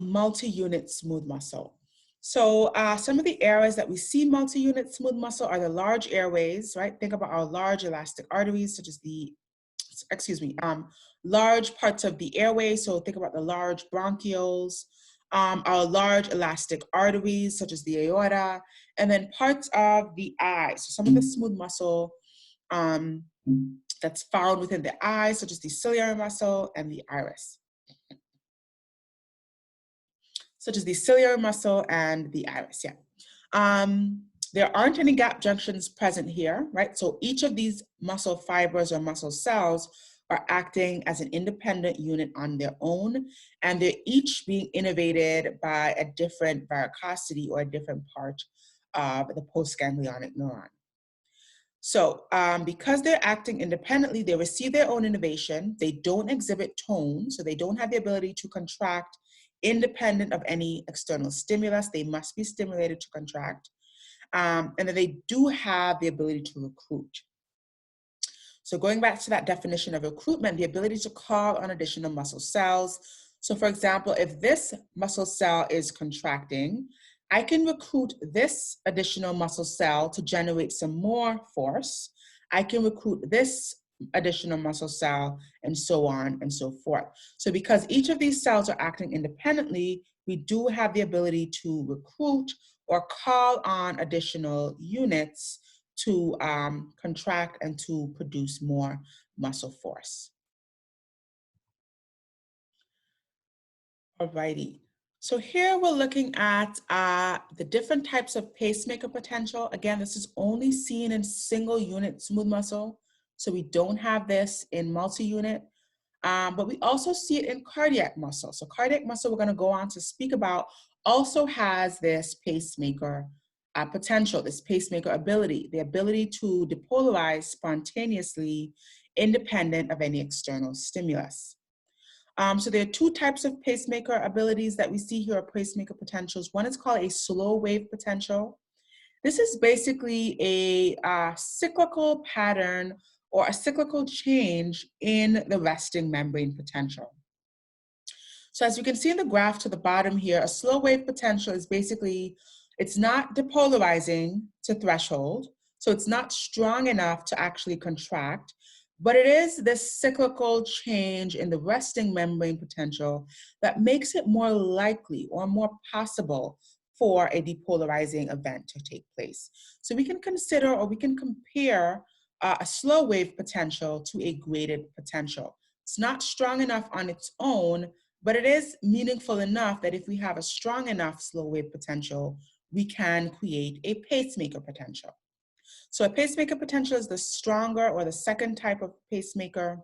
multi-unit smooth muscle. So some of the areas that we see multi-unit smooth muscle are the large airways, right? Think about our large elastic arteries, such as large parts of the airway. So think about the large bronchioles, our large elastic arteries, such as the aorta, and then parts of the eye. So some of the smooth muscle that's found within the eye, such as the ciliary muscle and the iris. Such as the ciliary muscle and the iris, there aren't any gap junctions present here, right? So each of these muscle fibers or muscle cells are acting as an independent unit on their own, and they're each being innervated by a different varicosity or a different part of the postganglionic neuron. So because they're acting independently, they receive their own innervation. They don't exhibit tone, so they don't have the ability to contract independent of any external stimulus. They must be stimulated to contract. And then they do have the ability to recruit. So going back to that definition of recruitment, the ability to call on additional muscle cells. So for example, if this muscle cell is contracting, I can recruit this additional muscle cell to generate some more force. I can recruit this additional muscle cell, and so on and so forth. So because each of these cells are acting independently, we do have the ability to recruit or call on additional units to contract and to produce more muscle force. Alrighty. So here we're looking at the different types of pacemaker potential. Again, this is only seen in single unit smooth muscle. So we don't have this in multi-unit, but we also see it in cardiac muscle. So cardiac muscle, we're going to go on to speak about, also has this pacemaker potential, this pacemaker ability, the ability to depolarize spontaneously, independent of any external stimulus. So there are two types of pacemaker abilities that we see here, are pacemaker potentials. One is called a slow wave potential. This is basically a cyclical pattern or a cyclical change in the resting membrane potential. So as you can see in the graph to the bottom here, a slow wave potential is basically, it's not depolarizing to threshold, so it's not strong enough to actually contract, but it is this cyclical change in the resting membrane potential that makes it more likely or more possible for a depolarizing event to take place. So we can consider, or we can compare a slow wave potential to a graded potential. It's not strong enough on its own, but it is meaningful enough that if we have a strong enough slow wave potential, we can create a pacemaker potential. So a pacemaker potential is the stronger or the second type of pacemaker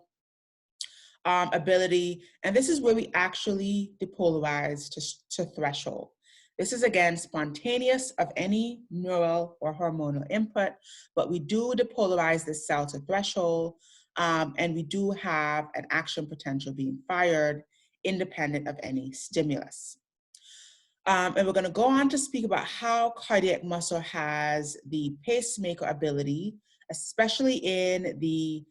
ability. And this is where we actually depolarize to threshold. This is, again, spontaneous of any neural or hormonal input, but we do depolarize this cell to threshold, and we do have an action potential being fired independent of any stimulus. And we're going to go on to speak about how cardiac muscle has the pacemaker ability, especially in the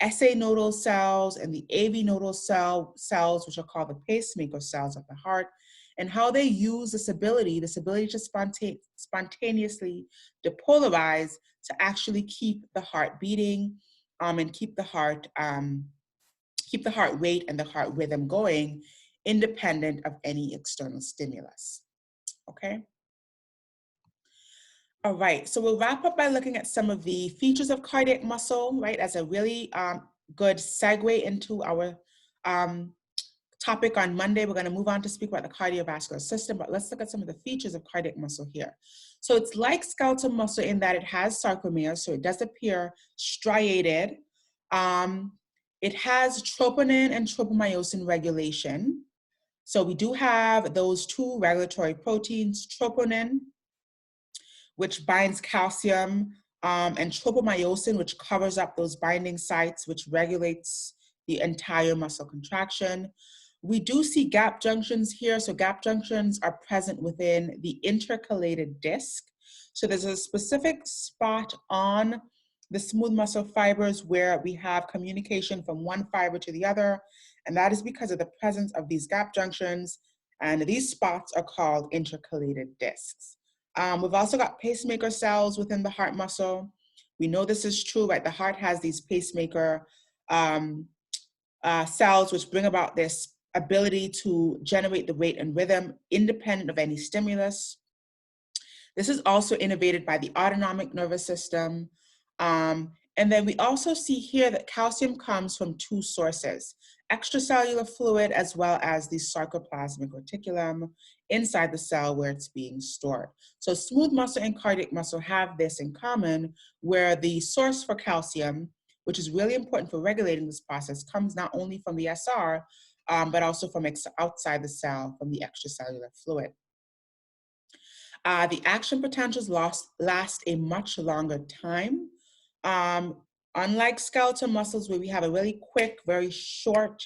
SA nodal cells and the AV nodal cells, which are called the pacemaker cells of the heart, and how they use this ability to spontaneously depolarize to actually keep the heart beating and keep the heart rate and the heart rhythm going, independent of any external stimulus. Okay. All right, so we'll wrap up by looking at some of the features of cardiac muscle, right, as a really good segue into our topic on Monday. We're going to move on to speak about the cardiovascular system, but let's look at some of the features of cardiac muscle here. So it's like skeletal muscle in that it has sarcomere, so it does appear striated. It has troponin and tropomyosin regulation. So we do have those two regulatory proteins, troponin, which binds calcium, and tropomyosin, which covers up those binding sites, which regulates the entire muscle contraction. We do see gap junctions here. So gap junctions are present within the intercalated disc. So there's a specific spot on the smooth muscle fibers where we have communication from one fiber to the other. And that is because of the presence of these gap junctions. And these spots are called intercalated discs. We've also got pacemaker cells within the heart muscle. We know this is true, right? The heart has these pacemaker cells which bring about this ability to generate the rate and rhythm independent of any stimulus. This is also innervated by the autonomic nervous system. And then we also see here that calcium comes from two sources, extracellular fluid as well as the sarcoplasmic reticulum inside the cell where it's being stored. So smooth muscle and cardiac muscle have this in common, where the source for calcium, which is really important for regulating this process, comes not only from the SR, but also from outside the cell, from the extracellular fluid. The action potentials last a much longer time. Unlike skeletal muscles where we have a really quick, very short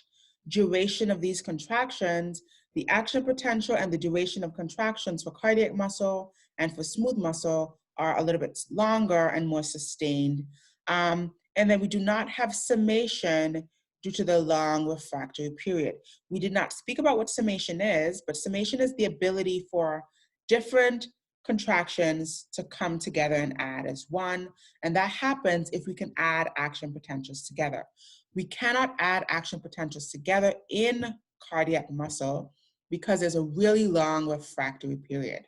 duration of these contractions, the action potential and the duration of contractions for cardiac muscle and for smooth muscle are a little bit longer and more sustained. And then we do not have summation due to the long refractory period. We did not speak about what summation is, but summation is the ability for different contractions to come together and add as one. And that happens if we can add action potentials together. We cannot add action potentials together in cardiac muscle because there's a really long refractory period.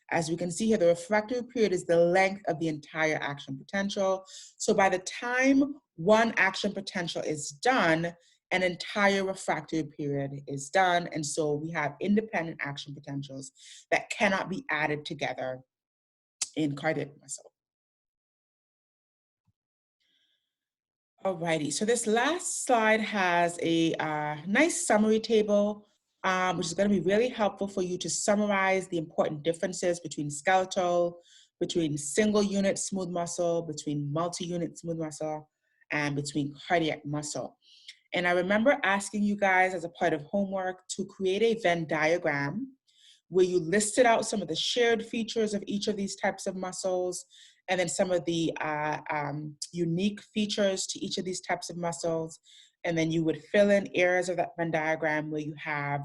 As we can see here, the refractory period is the length of the entire action potential. So by the time one action potential is done, an entire refractory period is done. And so we have independent action potentials that cannot be added together in cardiac muscle. Alrighty, so this last slide has a nice summary table, which is going to be really helpful for you to summarize the important differences between skeletal, between single unit smooth muscle, between multi-unit smooth muscle, and between cardiac muscle. And I remember asking you guys as a part of homework to create a Venn diagram where you listed out some of the shared features of each of these types of muscles, and then some of the unique features to each of these types of muscles. And then you would fill in areas of that Venn diagram where you have,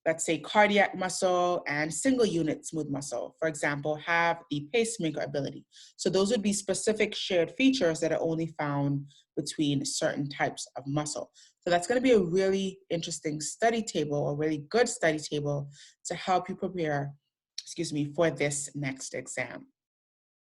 let's say, cardiac muscle and single unit smooth muscle, for example, have the pacemaker ability. So those would be specific shared features that are only found between certain types of muscle. So that's going to be a really interesting study table, a really good study table to help you prepare, for this next exam.